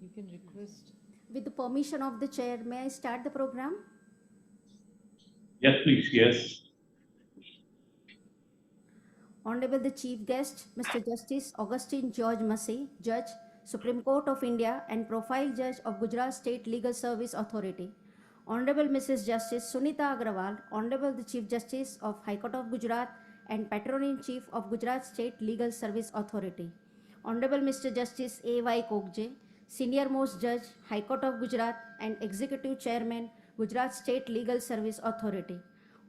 You can request. With the permission of the chair, may I start the program? Yes, please. Yes. Honorable the Chief Guest, Mr. Justice Augustine George Masih, Judge, Supreme Court of India and Profile Judge of Gujarat State Legal Service Authority. Honorable Mrs. Justice Sunita Agarwal, Honorable the Chief Justice of High Court of Gujarat and Patron-In-Chief of Gujarat State Legal Service Authority. Honorable Mr. Justice A.Y. Kogje, Senior Most Judge, High Court of Gujarat and Executive Chairman, Gujarat State Legal Service Authority.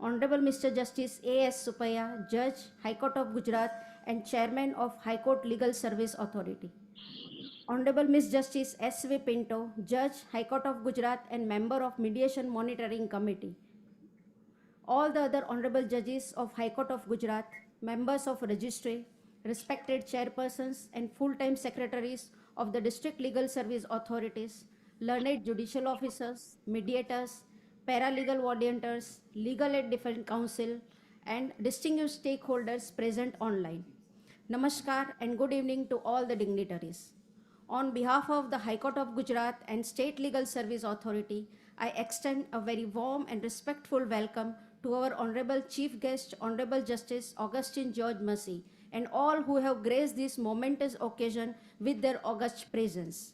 Honorable Mr. Justice A.S. Supaya, Judge, High Court of Gujarat and Chairman of High Court Legal Service Authority. Honorable Ms. Justice S.V. Pinto, Judge, High Court of Gujarat and Member of Mediation Monitoring Committee. All the other Honorable Judges of High Court of Gujarat, Members of Registry, respected chairpersons and full-time secretaries of the District Legal Service Authorities, learned judicial officers, mediators, paralegal volunteers, legal aid defense counsel, and distinguished stakeholders present online. Namaskar and good evening to all the dignitaries. On behalf of the High Court of Gujarat and State Legal Service Authority, I extend a very warm and respectful welcome to our Honorable Chief Guest, Honorable Justice Augustine George Masih, and all who have graced this momentous occasion with their august presence.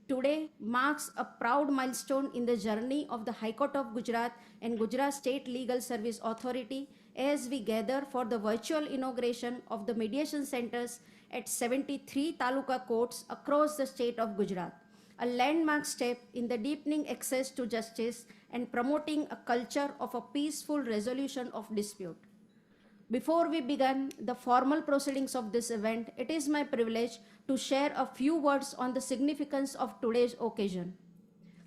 Today marks a proud milestone in the journey of the High Court of Gujarat and Gujarat State Legal Service Authority as we gather for the virtual inauguration of the mediation centers at 73 Taluka courts across the state of Gujarat, a landmark step in the deepening access to justice and promoting a culture of a peaceful resolution of dispute. Before we begin the formal proceedings of this event, it is my privilege to share a few words on the significance of today's occasion.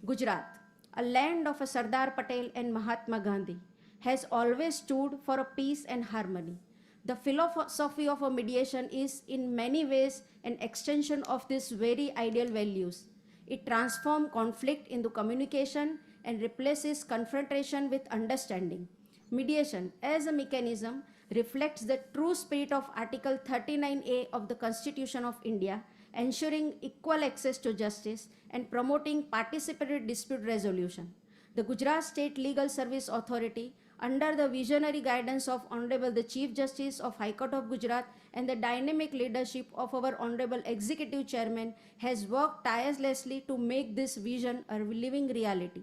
Gujarat, a land of a Sardar Patel and Mahatma Gandhi, has always stood for a peace and harmony. The philosophy of a mediation is in many ways an extension of these very ideal values. It transforms conflict into communication and replaces confrontation with understanding. Mediation, as a mechanism, reflects the true spirit of Article 39A of the Constitution of India, ensuring equal access to justice and promoting participatory dispute resolution. The Gujarat State Legal Service Authority, under the visionary guidance of Honorable the Chief Justice of High Court of Gujarat and the dynamic leadership of our Honorable Executive Chairman, has worked tirelessly to make this vision a living reality.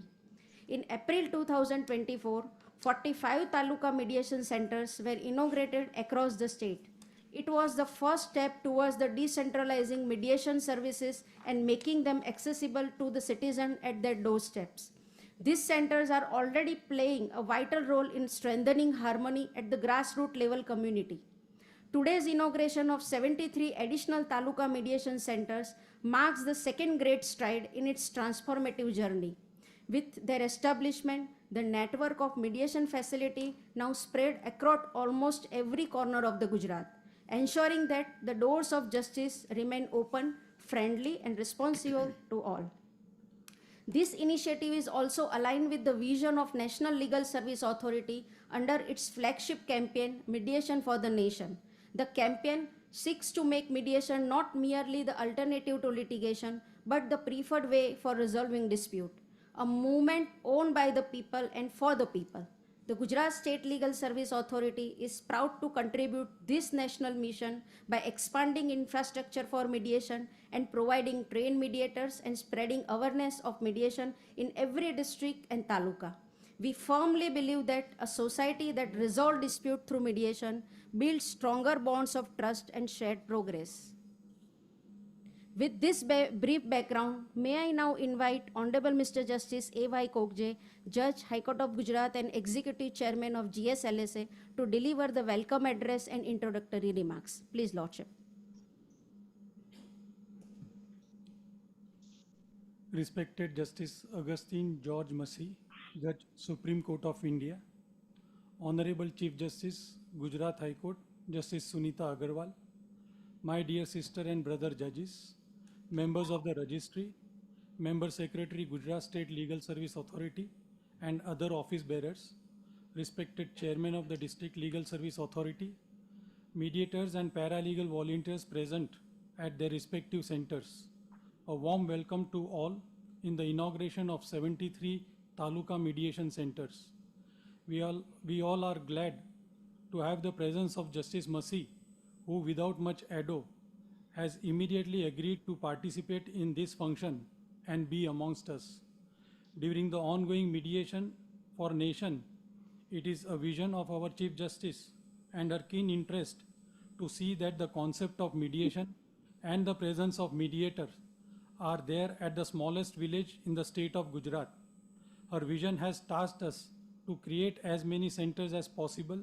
In April 2024, 45 Taluka mediation centers were inaugurated across the state. It was the first step towards the decentralizing mediation services and making them accessible to the citizen at their doorsteps. These centers are already playing a vital role in strengthening harmony at the grassroots level community. Today's inauguration of 73 additional Taluka mediation centers marks the second great stride in its transformative journey. With their establishment, the network of mediation facility now spread across almost every corner of the Gujarat, ensuring that the doors of justice remain open, friendly, and responsive to all. This initiative is also aligned with the vision of National Legal Service Authority under its flagship campaign, Mediation for the Nation. The campaign seeks to make mediation not merely the alternative to litigation, but the preferred way for resolving dispute, a movement owned by the people and for the people. The Gujarat State Legal Service Authority is proud to contribute this national mission by expanding infrastructure for mediation and providing trained mediators and spreading awareness of mediation in every district and taluka. We firmly believe that a society that resolves dispute through mediation builds stronger bonds of trust and shared progress. With this brief background, may I now invite Honorable Mr. Justice A.Y. Kogje, Judge, High Court of Gujarat and Executive Chairman of GSLSA, to deliver the welcome address and introductory remarks. Please, Lordship. Respected Justice Augustine George Masih, Judge, Supreme Court of India, Honorable Chief Justice, Gujarat High Court, Justice Sunita Agarwal, my dear sister and brother judges, members of the registry, Member Secretary, Gujarat State Legal Service Authority, and other office bearers, respected Chairman of the District Legal Service Authority, mediators and paralegal volunteers present at their respective centers, A warm welcome to all in the inauguration of 73 Taluka mediation centers. We all are glad to have the presence of Justice Masih, who without much ado has immediately agreed to participate in this function and be amongst us. During the ongoing mediation for nation, it is a vision of our Chief Justice and our keen interest to see that the concept of mediation and the presence of mediators are there at the smallest village in the state of Gujarat. Her vision has tasked us to create as many centers as possible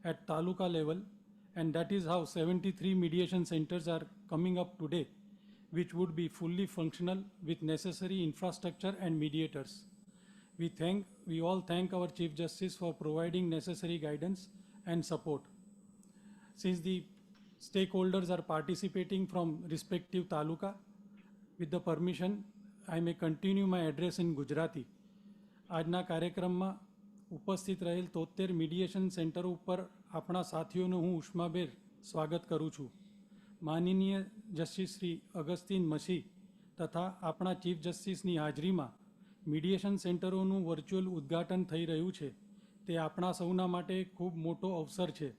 at Taluka level, and that is how 73 mediation centers are coming up today, which would be fully functional with necessary infrastructure and mediators. We all thank our Chief Justice for providing necessary guidance and support. Since the stakeholders are participating from respective taluka, with the permission, I may continue my address in Gujarati. આજના કાર્યક્રમમાં ઉપસ્થિત રહેલ 73 mediation centre ઉપર આપણા સાથીઓનું હું ઉષ્માભેર સ્વાગત કરું છું. માનનીય જસ્ટિસ શ્રી અગસ્તીન મસી તથા આપણા ચીફ જસ્ટિસની હાજરીમાં મીડિયેશન સેન્ટરોનું વર્ચ્યુઅલ ઉદ્ઘાટન થઈ રહ્યું છે. તે આપણા સૌના માટે ખૂબ મોટો અવસર છે.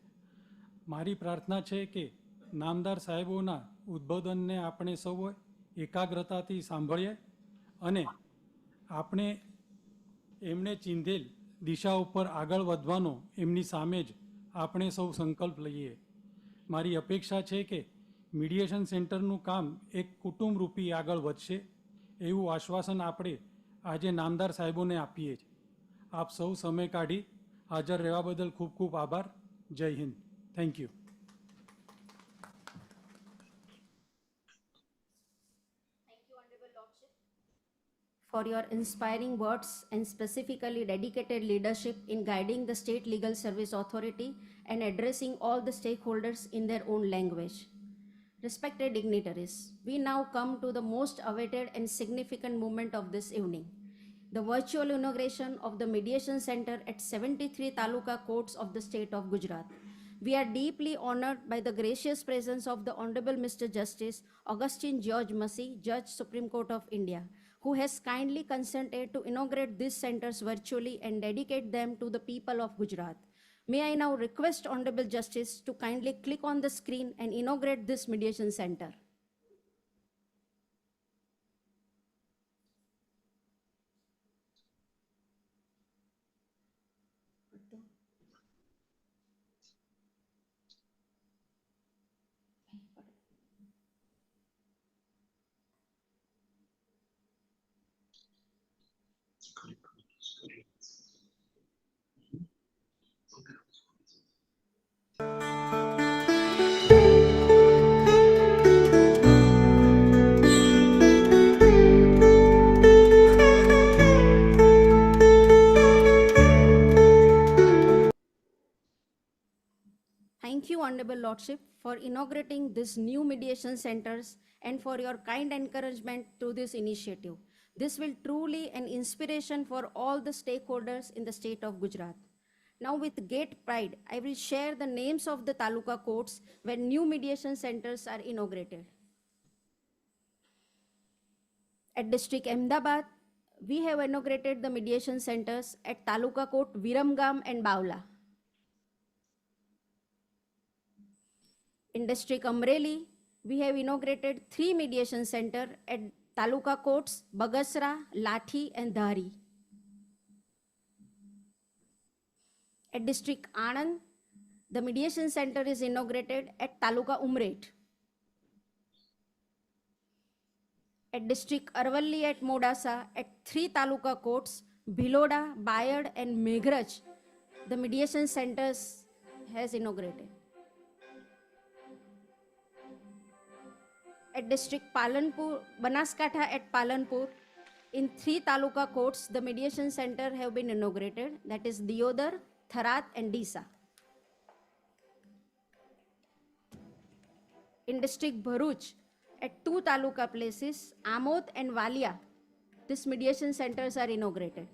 મારી પ્રાર્થના છે કે નામદાર સાહેબોના ઉદ્બોધનને આપણે સૌ એકાગ્રતાથી સાંભળીએ અને આપણે એમણે ચીંધેલ દિશા ઉપર આગળ વધવાનો એમની સામે જ આપણે સૌ સંકલ્પ લઈએ. મારી અપેક્ષા છે કે મીડિયેશન સેન્ટરનું કામ એક કુટુંબરૂપી આગળ વધશે એવું આશ્વાસન આપણે આજે નામદાર સાહેબોને આપીએ છીએ. આપ સૌ સમય કાઢી હાજર રહેવા બદલ ખૂબ ખૂબ આભાર. જય Hind. Thank you. For your inspiring words and specifically dedicated leadership in guiding the State Legal Service Authority and addressing all the stakeholders in their own language. Respected dignitaries, we now come to the most awaited and significant moment of this evening, the virtual inauguration of the Mediation Center at 73 Taluka courts of the state of Gujarat. We are deeply honored by the gracious presence of the Honorable Mr. Justice Augustine George Masih, Judge, Supreme Court of India, who has kindly consented to inaugurate these centers virtually and dedicate them to the people of Gujarat. May I now request Honorable Justice to kindly click on the screen and inaugurate this mediation center. Thank you, Honorable Lordship, for inaugurating these new mediation centers and for your kind encouragement to this initiative. This will truly an inspiration for all the stakeholders in the state of Gujarat. Now, with great pride, I will share the names of the Taluka courts where new mediation centers are inaugurated. At District Ahmedabad, we have inaugurated the mediation centers at Taluka Court, Viramgam and Bawla. In District Amreli, we have inaugurated 3 mediation centers at Taluka courts, Bagasra, Lathi and Dhari. At District Anand, the mediation center is inaugurated at Taluka Umret. At District Arvalli at Modasa, at 3 Taluka courts, Bhiloda, Bayad and Meghraj, the mediation centers has inaugurated. At District Palanpur, Banaskatha at Palanpur, in 3 Taluka courts, the mediation center have been inaugurated, that is Diodar, Tharat and Disa. In District Bharuch, at 2 Taluka places, Amod and Walia, these mediation centers are inaugurated.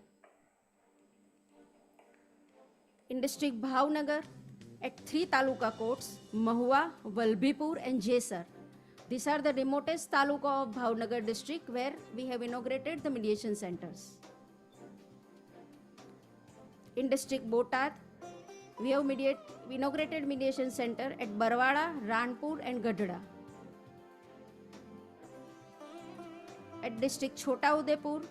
In District Bhavnagar, at 3 Taluka courts, Mahua, Valbhipur and Jesar, These are the remotest taluka of Bhavnagar district where we have inaugurated the mediation centers. In district Botad, we have inaugurated mediation center at Barwada, Ranpur and Gadhda. At district Chota Udeipur,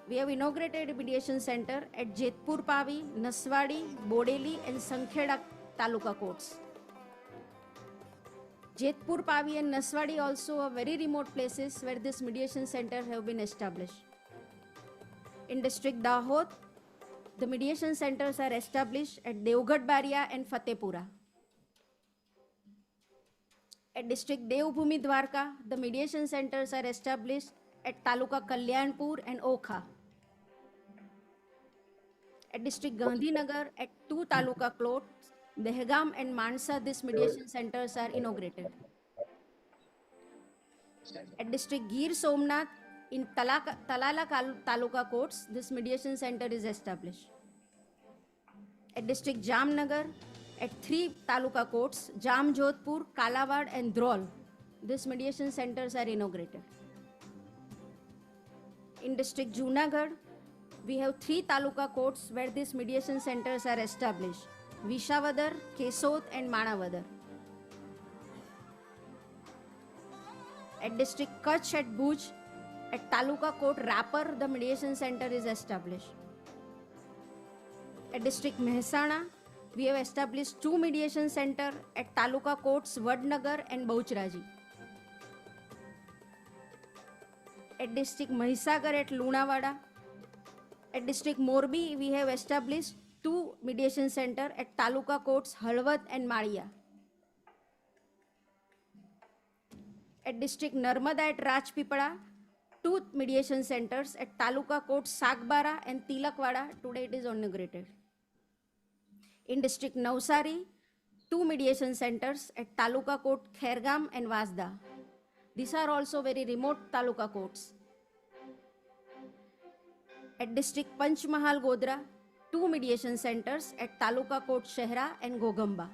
we have inaugurated a mediation center at Jetpur Pavi, Naswadi, Bodeli and Sankheda Taluka courts. Jetpur Pavi and Naswadi also are very remote places where this mediation center have been established. In district Dahod, the mediation centers are established at Devghat Baria and Fatehpura. At district Devbhumi Dwarka, the mediation centers are established at Taluka Kalyanpur and Okha. At district Gandhinagar, at two Taluka courts, Dehgam and Mansa, these mediation centers are inaugurated. At district Gir Somnath, in Talala Taluka courts, this mediation center is established. At district Jamnagar, at three Taluka courts, Jam Jodhpur, Kalawad and Drol, these mediation centers are inaugurated. In district Junagadh, we have three Taluka courts where these mediation centers are established: Vishavadar, Kesod and Manavadar. At district Kutch at Bhuj, at Taluka court Rapar, the mediation center is established. At district Mehsana, we have established two mediation centers at Taluka courts Vadnagar and Bauchraji. At district Mahisagar at Lunawada. At district Morbi, we have established two mediation centers at Taluka courts Halwad and Maria. At district Narmada at Rajpipala, two mediation centers at Taluka courts Sagbara and Tilakwada. Today it is inaugurated. In district Navsari, two mediation centers at Taluka court Khairgam and Vasda. These are also very remote Taluka courts. At district Panchmahal Godra, two mediation centers at Taluka court Shehra and Gogamba.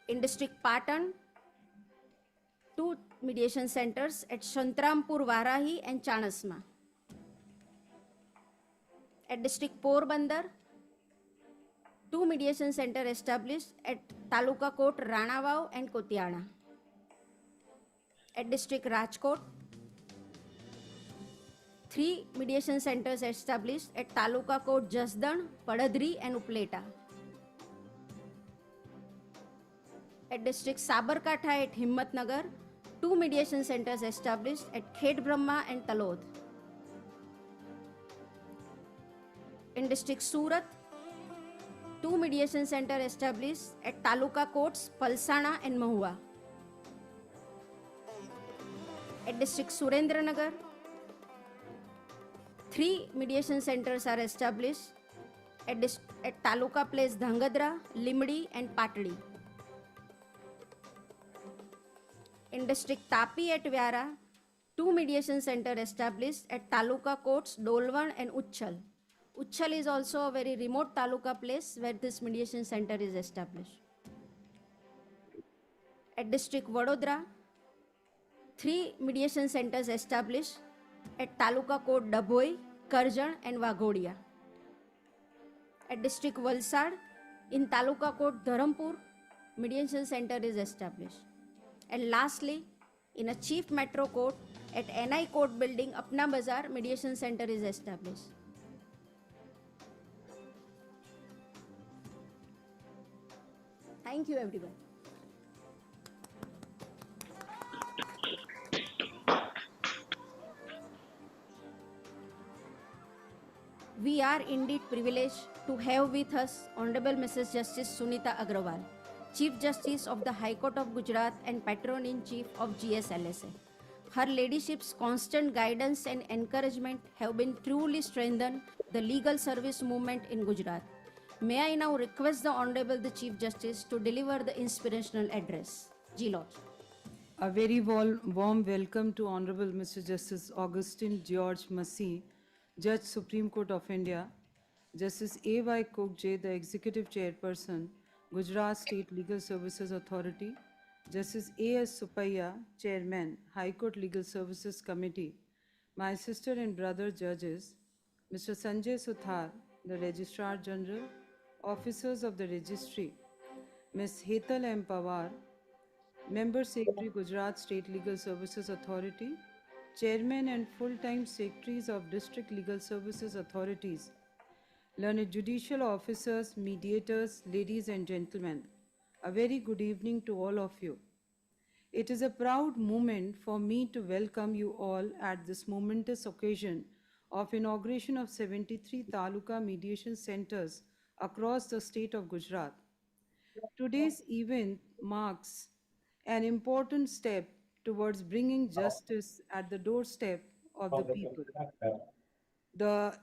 In district Patan, two mediation centers at Shantrampur Varahi and Chanasma. At district Porbandar, two mediation centers established at Taluka court Ranavav and Kotiana. At district Rajkot, three mediation centers established at Taluka court Jasdan, Padadri and Upleta. At district Sabarkantha at Himmatnagar, two mediation centers established at Khed Brahma and Talod. In district Surat, two mediation centers established at Taluka courts Palsana and Mahua. At district Surendranagar, three mediation centers are established at Taluka place Dhangadra, Limdi and Patdi. In district Tapi at Vyara, two mediation centers established at Taluka courts Dolwan and Uchal. Uchal is also a very remote Taluka place where this mediation center is established. At district Vadodara, three mediation centers established at Taluka court Dabhoi, Karjan and Waghodia. At district Valsad, in Taluka court Dharampur, mediation center is established. And lastly, in a chief metro court at NI court building Apna Bazar, mediation center is established. Thank you everyone. We are indeed privileged to have with us Honorable Mrs. Justice Sunita Agarwal, Chief Justice of the High Court of Gujarat and Patron-In-Chief of GSLSA. Her ladyship's constant guidance and encouragement have been truly strengthened the legal service movement in Gujarat. May I now request the Honorable the Chief Justice to deliver the inspirational address. Ji Lord. A very warm welcome to Honorable Mr. Justice Augustine George Masih, Judge Supreme Court of India, Justice A.Y. Kogje, the Executive Chairperson, Gujarat State Legal Services Authority, Justice A.S. Supaiya, Chairman, High Court Legal Services Committee, my sister and brother judges, Mr. Sanjay Suthar, the Registrar General, officers of the Registry, Ms. Hetal M. Pawar, Member Secretary, Gujarat State Legal Services Authority, Chairman and full-time Secretaries of District Legal Services Authorities, learned judicial officers, mediators, ladies and gentlemen, a very good evening to all of you. It is a proud moment for me to welcome you all at this momentous occasion of inauguration of 73 Taluka mediation centers across the state of Gujarat. Today's event marks an important step towards bringing justice at the doorstep of the people. The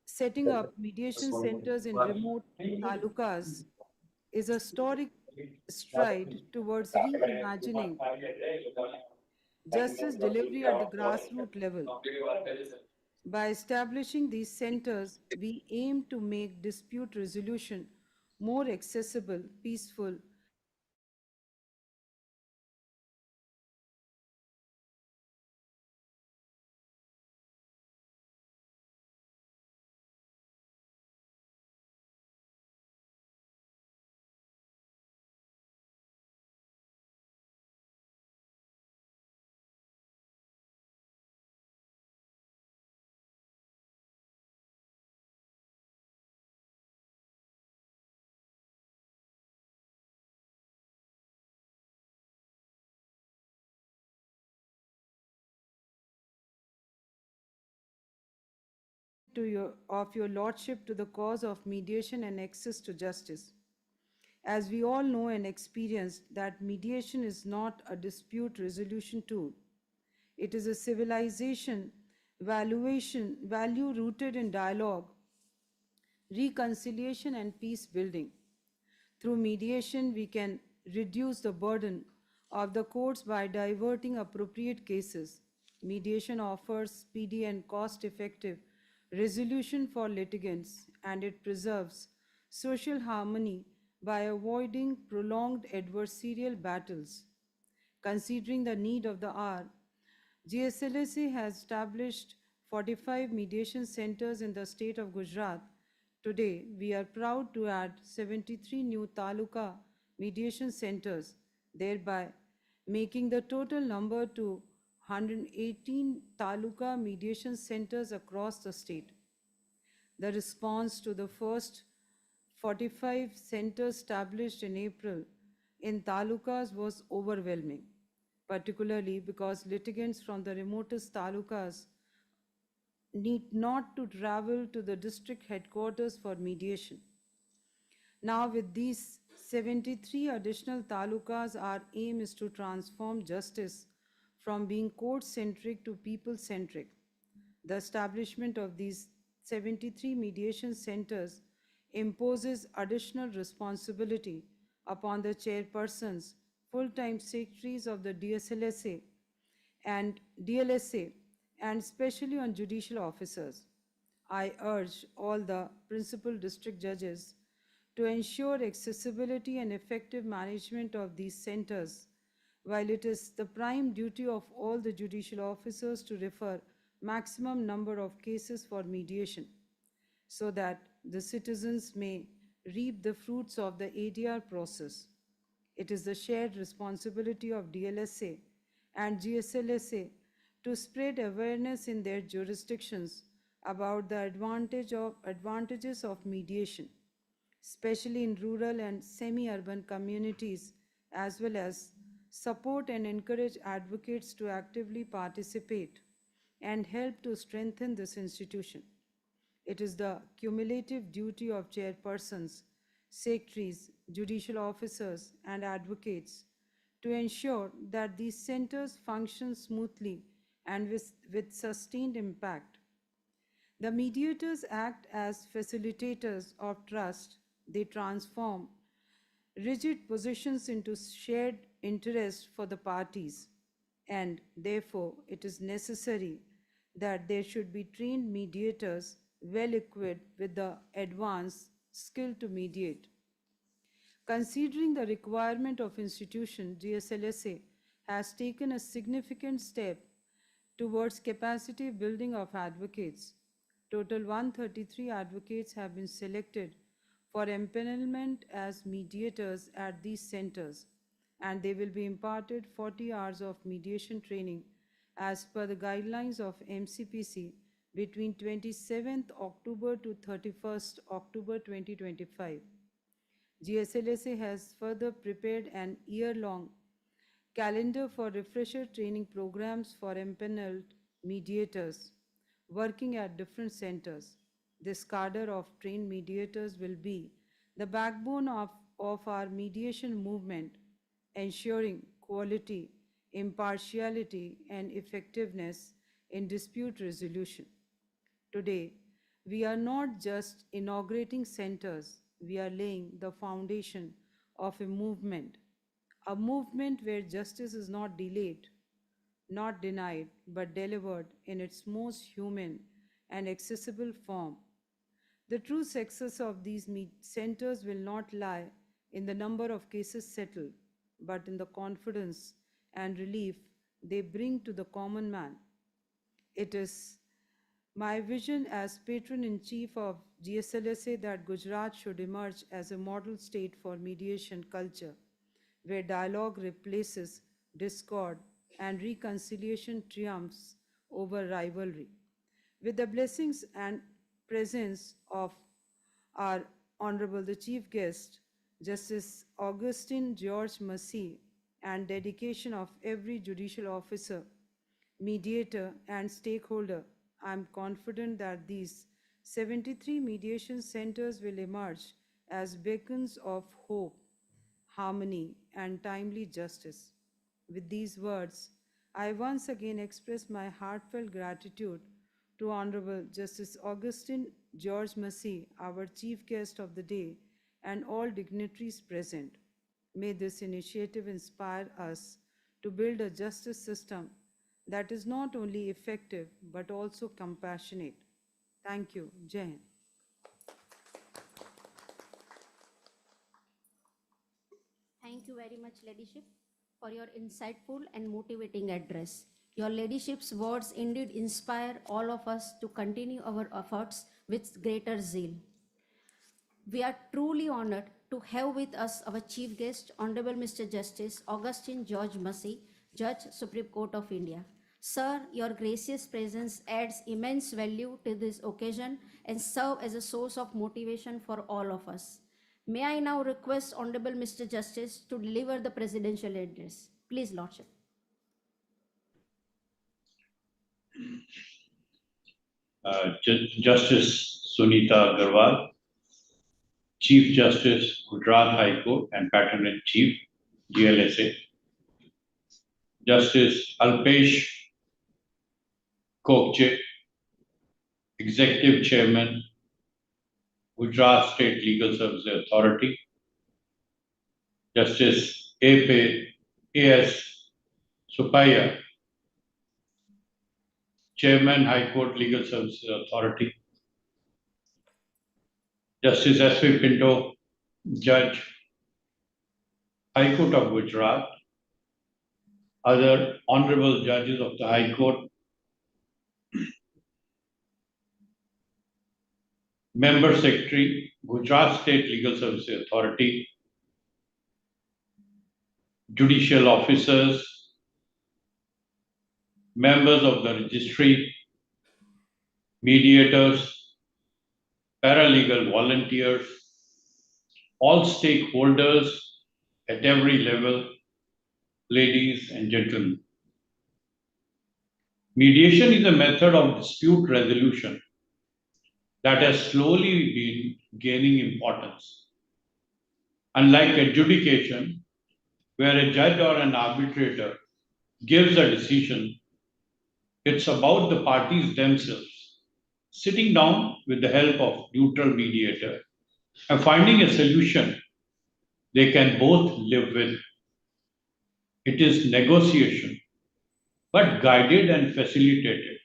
setting up mediation centers in remote talukas is a historic stride towards reimagining justice delivery at the grassroots level. By establishing these centers, we aim to make dispute resolution more accessible, peaceful, of your lordship to the cause of mediation and access to justice. As we all know and experience that mediation is not a dispute resolution tool. It is a civilization value rooted in dialogue, reconciliation and peace building. Through mediation, we can reduce the burden of the courts by diverting appropriate cases. Mediation offers speedy and cost effective resolution for litigants, and it preserves social harmony by avoiding prolonged adversarial battles. Considering the need of the hour, GSLSA has established 45 mediation centers in the state of Gujarat. Today, we are proud to add 73 new Taluka mediation centers, thereby making the total number to 118 Taluka mediation centers across the state. The response to the first 45 centers established in April in talukas was overwhelming, particularly because litigants from the remotest talukas need not to travel to the district headquarters for mediation. Now, with these 73 additional talukas, our aim is to transform justice from being court centric to people centric. The establishment of these 73 mediation centers imposes additional responsibility upon the chairpersons, full time secretaries of the DSLSA and DLSA, and especially on judicial officers. I urge all the principal district judges to ensure accessibility and effective management of these centers, while it is the prime duty of all the judicial officers to refer maximum number of cases for mediation, so that the citizens may reap the fruits of the ADR process. It is the shared responsibility of DLSA and GSLSA to spread awareness in their jurisdictions about the advantages of mediation, especially in rural and semi-urban communities, as well as support and encourage advocates to actively participate and help to strengthen this institution. It is the cumulative duty of chairpersons, secretaries, judicial officers, and advocates to ensure that these centers function smoothly and with sustained impact. The mediators act as facilitators of trust. They transform rigid positions into shared interest for the parties, and therefore it is necessary that there should be trained mediators well equipped with the advanced skill to mediate. Considering the requirement of institution, GSLSA has taken a significant step towards capacity building of advocates. Total 133 advocates have been selected for empanelment as mediators at these centers, and they will be imparted 40 hours of mediation training as per the guidelines of MCPC between 27th October to 31st October 2025. GSLSA has further prepared an year-long calendar for refresher training programs for empaneled mediators working at different centers. This cadre of trained mediators will be the backbone of our mediation movement, ensuring quality, impartiality, and effectiveness in dispute resolution. Today, we are not just inaugurating centers, we are laying the foundation of a movement where justice is not delayed, not denied, but delivered in its most human and accessible form. The true success of these centers will not lie in the number of cases settled, but in the confidence and relief they bring to the common man. It is my vision as Patron-in-Chief of GSLSA that Gujarat should emerge as a model state for mediation culture, where dialogue replaces discord and reconciliation triumphs over rivalry. With the blessings and presence of our Honorable the Chief Guest, Justice Augustine George Masih, and dedication of every judicial officer, mediator, and stakeholder, I am confident that these 73 mediation centers will emerge as beacons of hope, harmony, and timely justice. With these words, I once again express my heartfelt gratitude to Honorable Justice Augustine George Masih, our Chief Guest of the day, and all dignitaries present. May this initiative inspire us to build a justice system that is not only effective but also compassionate. Thank you. Jai Hind. Thank you very much, Ladyship, for your insightful and motivating address. Your Ladyship's words indeed inspire all of us to continue our efforts with greater zeal. We are truly honored to have with us our Chief Guest, Honorable Mr. Justice Augustine George Masih, Judge, Supreme Court of India. Sir, your gracious presence adds immense value to this occasion and serve as a source of motivation for all of us. May I now request Honorable Mr. Justice to deliver the presidential address. Please, Lordship. Justice Sunita Agarwal, Chief Justice, Gujarat High Court and Patron-In-Chief, GLSA. Justice Alpesh, Kogje, Executive Chairman, Gujarat State Legal Services Authority. Justice A.S. Supaya, Chairman, High Court Legal Services Authority. Justice S.V. Pinto, Judge, High Court of Gujarat. Other honorable judges of the High Court. Member Secretary, Gujarat State Legal Services Authority. Judicial officers, members of the registry, mediators, paralegal volunteers, all stakeholders at every level, ladies and gentlemen. Mediation is a method of dispute resolution that has slowly been gaining importance. Unlike adjudication, where a judge or an arbitrator gives a decision, it's about the parties themselves sitting down with the help of neutral mediator and finding a solution they can both live with. It is negotiation, but guided and facilitated.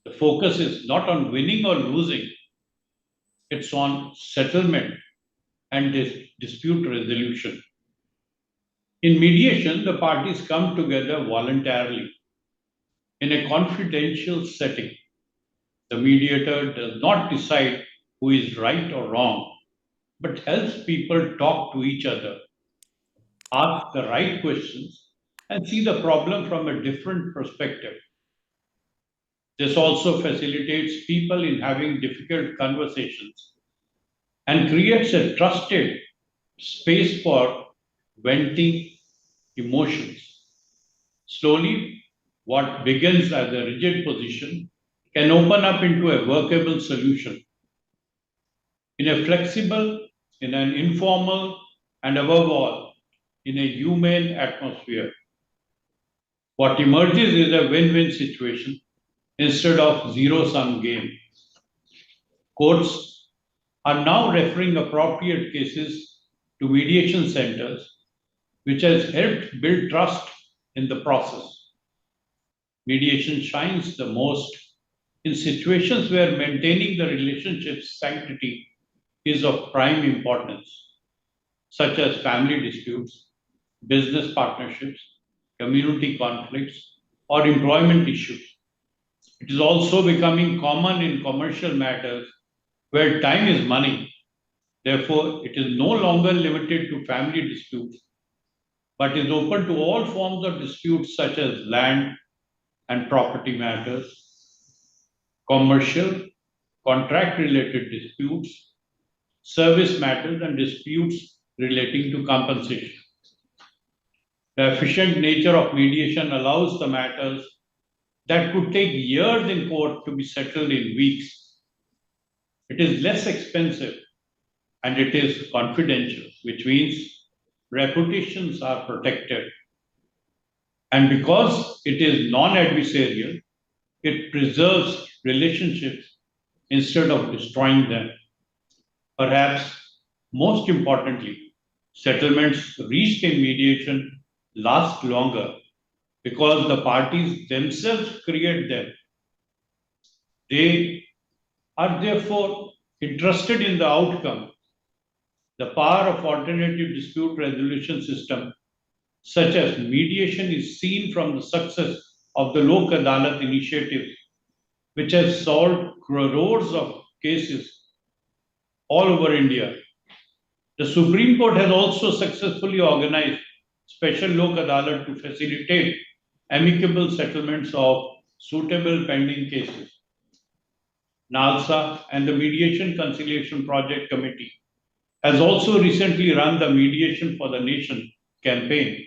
The focus is not on winning or losing, it's on settlement and dispute resolution. In mediation, the parties come together voluntarily in a confidential setting. The mediator does not decide who is right or wrong, but helps people talk to each other, ask the right questions, and see the problem from a different perspective. This also facilitates people in having difficult conversations and creates a trusted space for venting emotions. Slowly, what begins as a rigid position can open up into a workable solution in a flexible, in an informal, and above all, in a humane atmosphere. What emerges is a win-win situation instead of zero-sum game. Courts are now referring appropriate cases to mediation centers, which has helped build trust in the process. Mediation shines the most in situations where maintaining the relationship's sanctity is of prime importance, such as family disputes, business partnerships, community conflicts, or employment issues. It is also becoming common in commercial matters where time is money. Therefore, it is no longer limited to family disputes, but is open to all forms of disputes such as land and property matters, commercial, contract related disputes, service matters, and disputes relating to compensation. The efficient nature of mediation allows the matters that could take years in court to be settled in weeks. It is less expensive and it is confidential, which means reputations are protected. And because it is non adversarial, it preserves relationships instead of destroying them. Perhaps most importantly, settlements reached in mediation last longer because the parties themselves create them. They are therefore interested in the outcome. The power of alternative dispute resolution system, such as mediation, is seen from the success of the Lok Adalat initiative, which has solved crores of cases all over India. The Supreme Court has also successfully organized special Lok Adalat to facilitate amicable settlements of suitable pending cases. NALSA and the Mediation Conciliation Project Committee has also recently run the Mediation for the Nation campaign,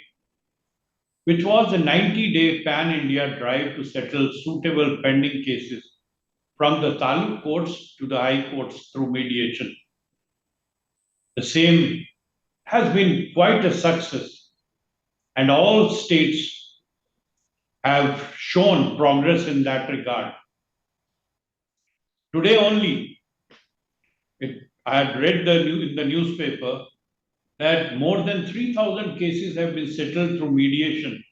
which was a 90-day pan-India drive to settle suitable pending cases from the Taluka courts to the high courts through mediation. The same has been quite a success, and all states have shown progress in that regard. Today only, I had read in the newspaper that more than 3,000 cases have been settled through mediation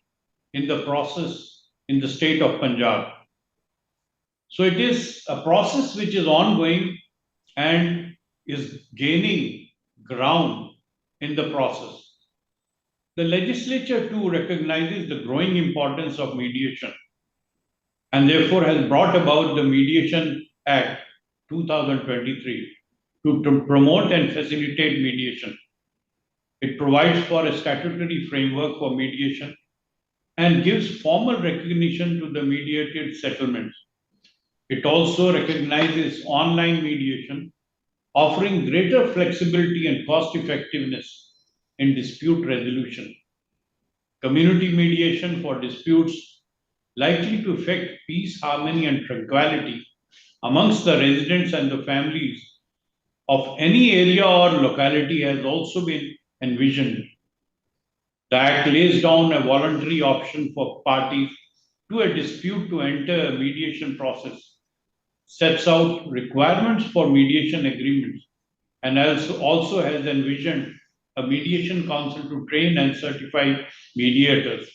in the process in the state of Punjab. So it is a process which is ongoing and is gaining ground in the process. The legislature too recognizes the growing importance of mediation and therefore has brought about the Mediation Act 2023 to promote and facilitate mediation. It provides for a statutory framework for mediation and gives formal recognition to the mediated settlements. It also recognizes online mediation, offering greater flexibility and cost effectiveness in dispute resolution. Community mediation for disputes likely to affect peace, harmony, and tranquility amongst the residents and the families of any area or locality has also been envisioned. The Act lays down a voluntary option for parties to a dispute to enter a mediation process, sets out requirements for mediation agreements, and also has envisioned a mediation council to train and certify mediators,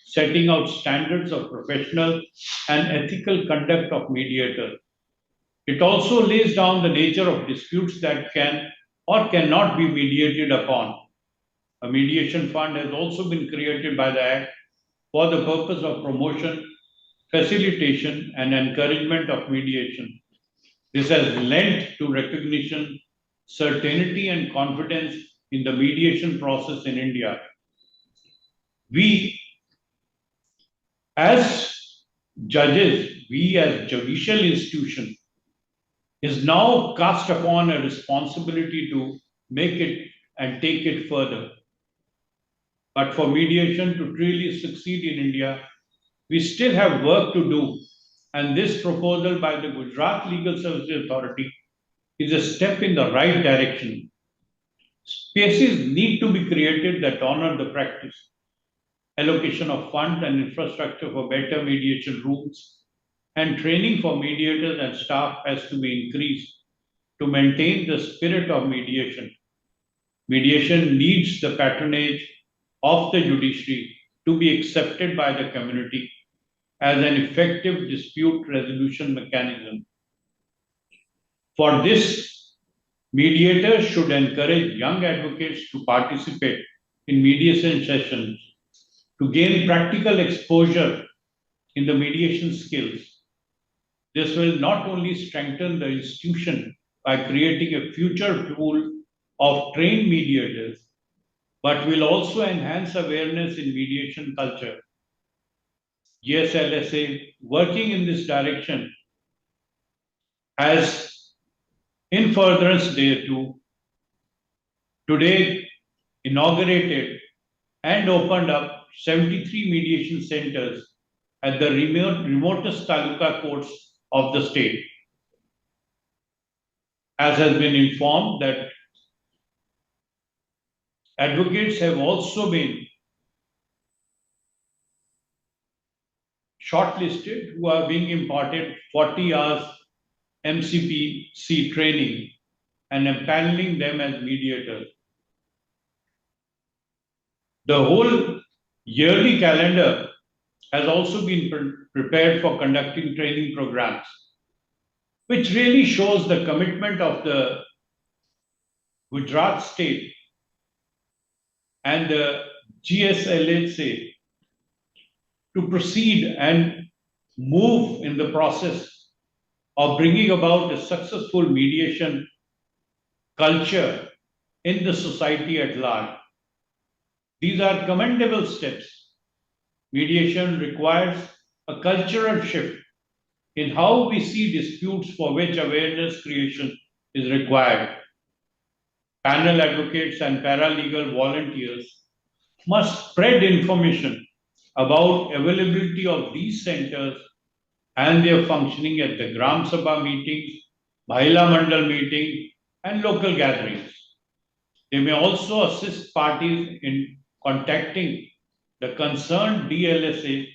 setting out standards of professional and ethical conduct of mediators. It also lays down the nature of disputes that can or cannot be mediated upon. A mediation fund has also been created by the Act for the purpose of promotion, facilitation, and encouragement of mediation. This has lent to recognition, certainty, and confidence in the mediation process in India. We, as judges, we as judicial institution, is now cast upon a responsibility to make it and take it further. But for mediation to really succeed in India, we still have work to do. And this proposal by the Gujarat Legal Services Authority is a step in the right direction. Spaces need to be created that honor the practice. Allocation of funds and infrastructure for better mediation rooms and training for mediators and staff has to be increased to maintain the spirit of mediation. Mediation needs the patronage of the judiciary to be accepted by the community as an effective dispute resolution mechanism. For this, mediators should encourage young advocates to participate in mediation sessions to gain practical exposure in the mediation skills. This will not only strengthen the institution by creating a future pool of trained mediators, but will also enhance awareness in mediation culture. GSLSA, working in this direction, has in furtherance thereto, today inaugurated and opened up 73 mediation centers at the remotest Taluka courts of the state. As has been informed that advocates have also been shortlisted who are being imparted 40 hours MCPC training and empaneling them as mediators. The whole yearly calendar has also been prepared for conducting training programs, which really shows the commitment of the Gujarat state and the GSLSA to proceed and move in the process of bringing about a successful mediation culture in the society at large. These are commendable steps. Mediation requires a cultural shift in how we see disputes for which awareness creation is required. Panel advocates and paralegal volunteers must spread information about availability of these centers and their functioning at the Gram Sabha meetings, Mahila Mandal meetings, and local gatherings. They may also assist parties in contacting the concerned DLSA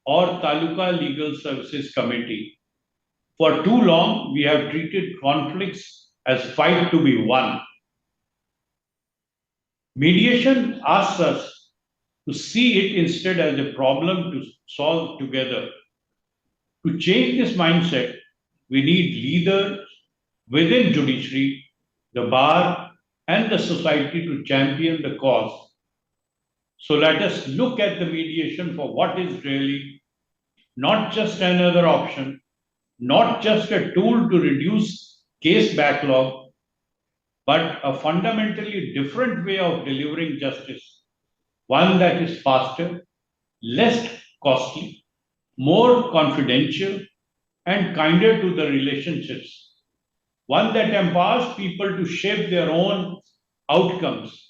or Taluka Legal Services Committee. For too long, we have treated conflicts as fight to be won. Mediation asks us to see it instead as a problem to solve together. To change this mindset, we need leaders within judiciary, the bar, and the society to champion the cause. So let us look at the mediation for what is really not just another option, not just a tool to reduce case backlog, but a fundamentally different way of delivering justice, one that is faster, less costly, more confidential, and kinder to the relationships, one that empowers people to shape their own outcomes.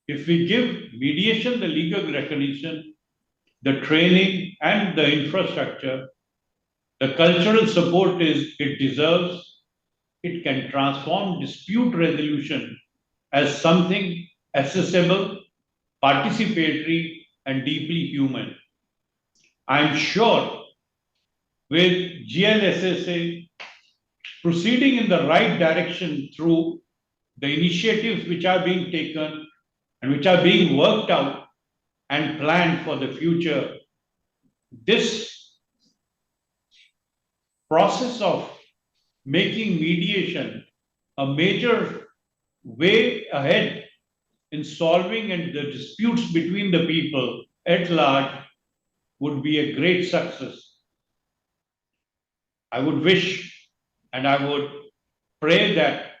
If we give mediation the legal recognition, the training, and the infrastructure, the cultural support it deserves, it can transform dispute resolution as something accessible, participatory, and deeply human. I'm sure with GLSSA proceeding in the right direction through the initiatives which are being taken and which are being worked out and planned for the future, this process of making mediation a major way ahead in solving and the disputes between the people at large would be a great success. I would wish and I would pray that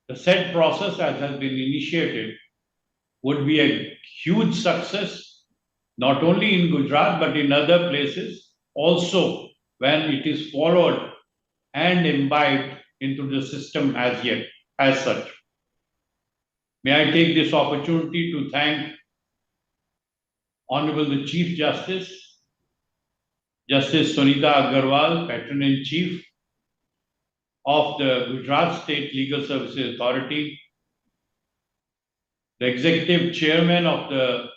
the said process as has been initiated would be a huge success, not only in Gujarat but in other places also when it is followed and imbibed into the system as such. May I take this opportunity to thank Honorable the Chief Justice, Justice Sunita Agarwal, Patron-In-Chief of the Gujarat State Legal Services Authority, the Executive Chairman of the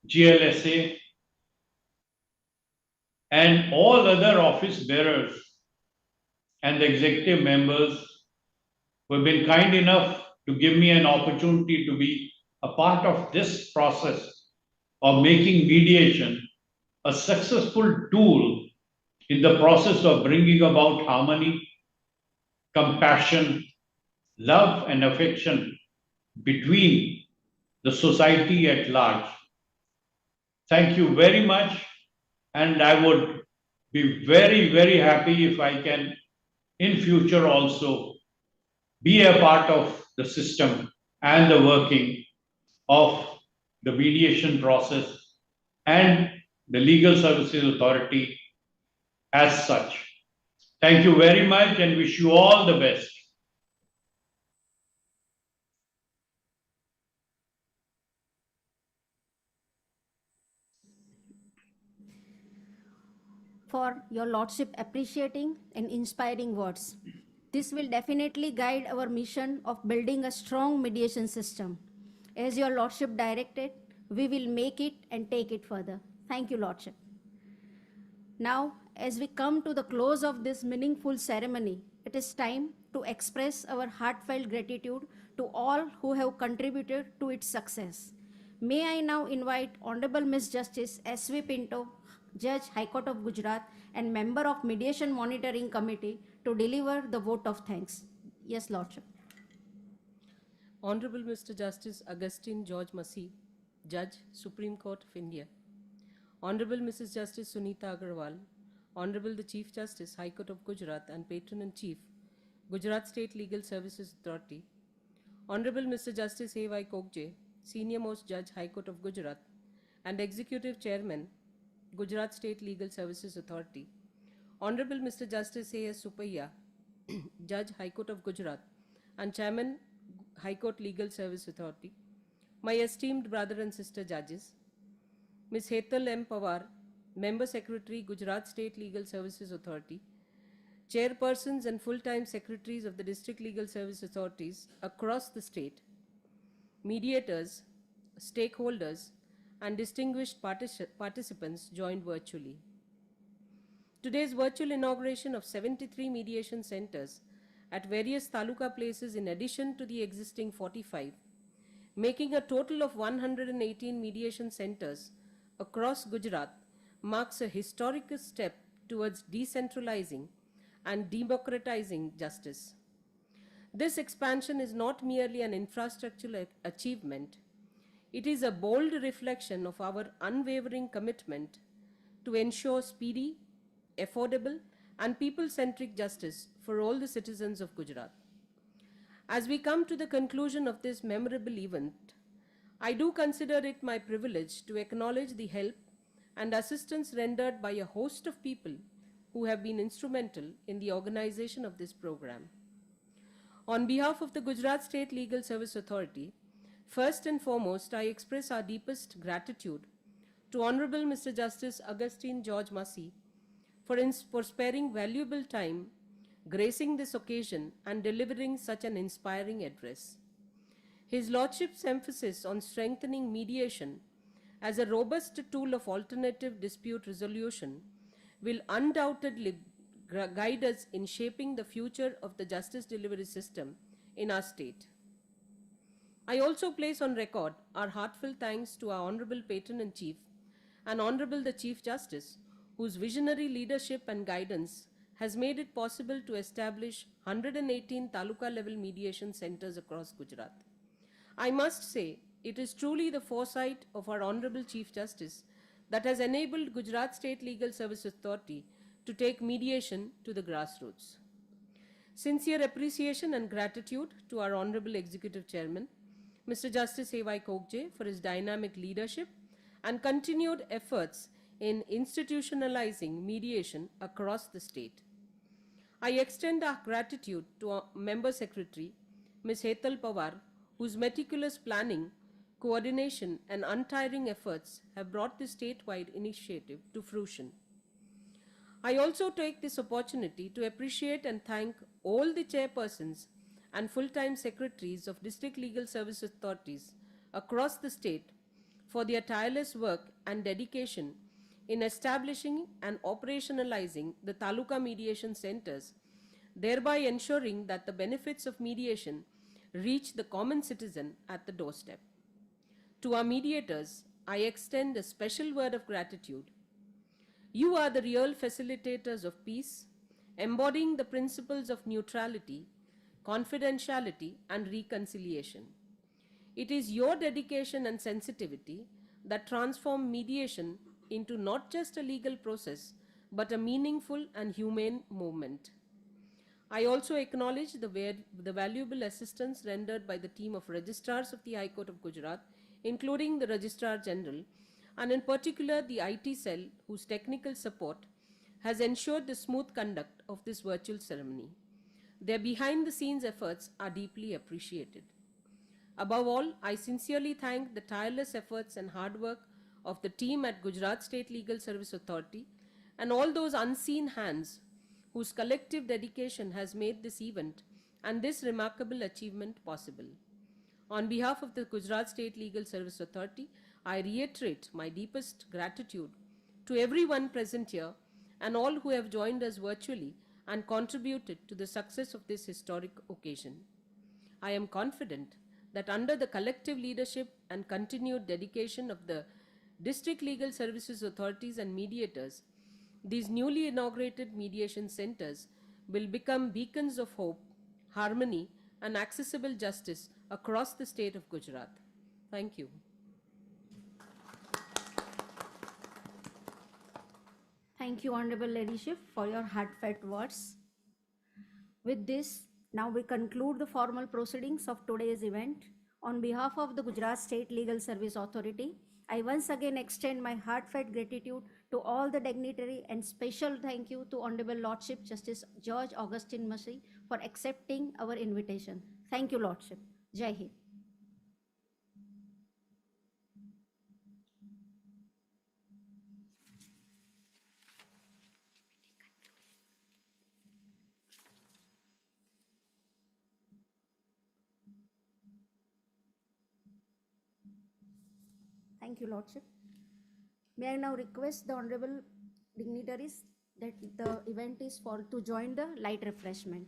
GLSA, and all other office bearers and the executive members who have been kind enough to give me an opportunity to be a part of this process of making mediation a successful tool in the process of bringing about harmony, compassion, love, and affection between the society at large. Thank you very much, and I would be very, very happy if I can in future also be a part of the system and the working of the mediation process and the Legal Services Authority as such. Thank you very much and wish you all the best. For your Lordship appreciating and inspiring words. This will definitely guide our mission of building a strong mediation system. As your Lordship directed, we will make it and take it further. Thank you, Lordship. Now, as we come to the close of this meaningful ceremony, it is time to express our heartfelt gratitude to all who have contributed to its success. May I now invite Honorable Miss Justice S.V. Pinto, Judge, High Court of Gujarat, and member of Mediation Monitoring Committee to deliver the vote of thanks. Yes, Lordship. Honorable Mr. Justice Augustine George Masih, Judge, Supreme Court of India. Honorable Mrs. Justice Sunita Agarwal, Honorable the Chief Justice, High Court of Gujarat and Patron-In-Chief, Gujarat State Legal Services Authority. Honorable Mr. Justice A.Y. Kogje, Senior Most Judge, High Court of Gujarat and Executive Chairman, Gujarat State Legal Services Authority. Honorable Mr. Justice A.S. Supaiya, Judge, High Court of Gujarat and Chairman, High Court Legal Service Authority. My esteemed brother and sister judges, Ms. Hetal M. Pawar, Member Secretary, Gujarat State Legal Services Authority, chairpersons and full-time secretaries of the District Legal Service Authorities across the state, mediators, stakeholders, and distinguished participants joined virtually. Today's virtual inauguration of 73 mediation centers at various Taluka places in addition to the existing 45, making a total of 118 mediation centers across Gujarat, marks a historical step towards decentralizing and democratizing justice. This expansion is not merely an infrastructural achievement, it is a bold reflection of our unwavering commitment to ensure speedy, affordable, and people-centric justice for all the citizens of Gujarat. As we come to the conclusion of this memorable event, I do consider it my privilege to acknowledge the help and assistance rendered by a host of people who have been instrumental in the organization of this program. On behalf of the Gujarat State Legal Service Authority, first and foremost, I express our deepest gratitude to Honorable Mr. Justice Augustine George Masih for sparing valuable time, gracing this occasion, and delivering such an inspiring address. His Lordship's emphasis on strengthening mediation as a robust tool of alternative dispute resolution will undoubtedly guide us in shaping the future of the justice delivery system in our state. I also place on record our heartfelt thanks to our Honorable Patron-In-Chief and Honorable the Chief Justice, whose visionary leadership and guidance has made it possible to establish 118 Taluka level mediation centers across Gujarat. I must say, it is truly the foresight of our Honorable Chief Justice that has enabled Gujarat State Legal Service Authority to take mediation to the grassroots. Sincere appreciation and gratitude to our Honorable Executive Chairman, Mr. Justice A.Y. Kogje, for his dynamic leadership and continued efforts in institutionalizing mediation across the state. I extend our gratitude to our Member Secretary, Ms. Hetal Pawar, whose meticulous planning, coordination, and untiring efforts have brought this statewide initiative to fruition. I also take this opportunity to appreciate and thank all the chairpersons and full-time secretaries of district legal service authorities across the state for their tireless work and dedication in establishing and operationalizing the Taluka mediation centers, thereby ensuring that the benefits of mediation reach the common citizen at the doorstep. To our mediators, I extend a special word of gratitude. You are the real facilitators of peace, embodying the principles of neutrality, confidentiality, and reconciliation. It is your dedication and sensitivity that transform mediation into not just a legal process, but a meaningful and humane movement. I also acknowledge the valuable assistance rendered by the team of registrars of the High Court of Gujarat, including the Registrar General, and in particular the IT cell, whose technical support has ensured the smooth conduct of this virtual ceremony. Their behind-the-scenes efforts are deeply appreciated. Above all, I sincerely thank the tireless efforts and hard work of the team at Gujarat State Legal Service Authority and all those unseen hands whose collective dedication has made this event and this remarkable achievement possible. On behalf of the Gujarat State Legal Service Authority, I reiterate my deepest gratitude to everyone present here and all who have joined us virtually and contributed to the success of this historic occasion. I am confident that under the collective leadership and continued dedication of the District Legal Services Authorities and mediators, these newly inaugurated mediation centers will become beacons of hope, harmony, and accessible justice across the state of Gujarat. Thank you. Thank you, Honorable Ladyship, for your heartfelt words. With this, now we conclude the formal proceedings of today's event. On behalf of the Gujarat State Legal Service Authority, I once again extend my heartfelt gratitude to all the dignitaries and special thank you to Honorable Lordship Justice George Augustine Masih for accepting our invitation. Thank you, Lordship. Jai Hind. Thank you, Lordship. May I now request the Honorable dignitaries that the event is for to join the light refreshment.